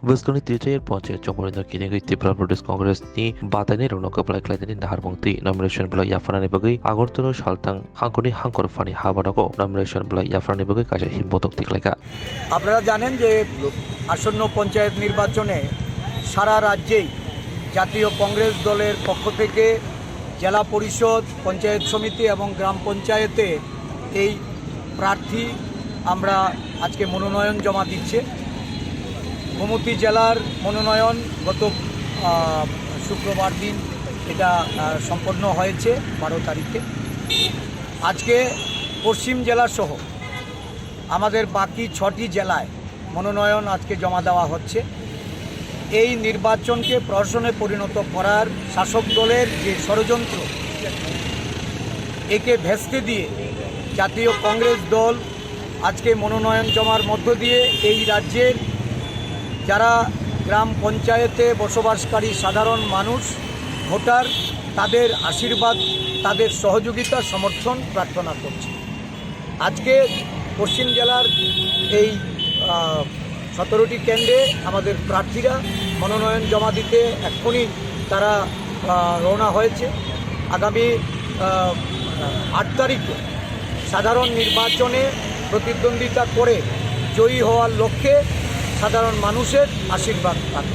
Wesley Trijayar Ponche Chomorina Kinegi Tipra Protest Congress ni Batani Ronoka Blacklighting Harmonti nomination Bla Yafrani Bagi Agortoro Shaltang Hankoni Hankor Fani Habanako nomination Bla Yafrani Bagi Kaja Himbotok Tikleka আপনারা জানেন যে আসন্ন পঞ্চায়েত নির্বাচনে সারা রাজ্যেই জাতীয় কংগ্রেস দলের পক্ষ থেকে জেলা পরিষদ পঞ্চায়েত সমিতি এবং গ্রাম পঞ্চায়েতে এই প্রার্থী আমরা আজকে মনোনয়ন জমা দিচ্ছে। গোমতী জেলার মনোনয়ন গত শুক্রবার দিন এটা সম্পন্ন হয়েছে 12 তারিখে। আজকে পশ্চিম জেলা সহ আমাদের বাকি 6টি জেলায় মনোনয়ন আজকে জমা দেওয়া হচ্ছে। এই নির্বাচনকে প্রহসনে পরিণত করার শাসক দলের যে ষড়যন্ত্র, একে ভেস্তে দিয়ে জাতীয় কংগ্রেস দল আজকে মনোনয়ন জমার মধ্য দিয়ে এই রাজ্যের যারা গ্রাম পঞ্চায়েতে বসবাসকারী সাধারণ মানুষ ভোটার, তাদের আশীর্বাদ, তাদের সহযোগিতা সমর্থন প্রার্থনা করছে। আজকে পশ্চিম জেলার এই 17টি কেন্দ্রে আমাদের প্রার্থীরা মনোনয়ন জমা দিতে এক্ষুনি তারা রওনা হয়েছে। আগামী 8 তারিখে সাধারণ নির্বাচনে প্রতিদ্বন্দ্বিতা করে জয়ী হওয়ার লক্ষ্যে সাধারণ মানুষের আশীর্বাদ পাবে।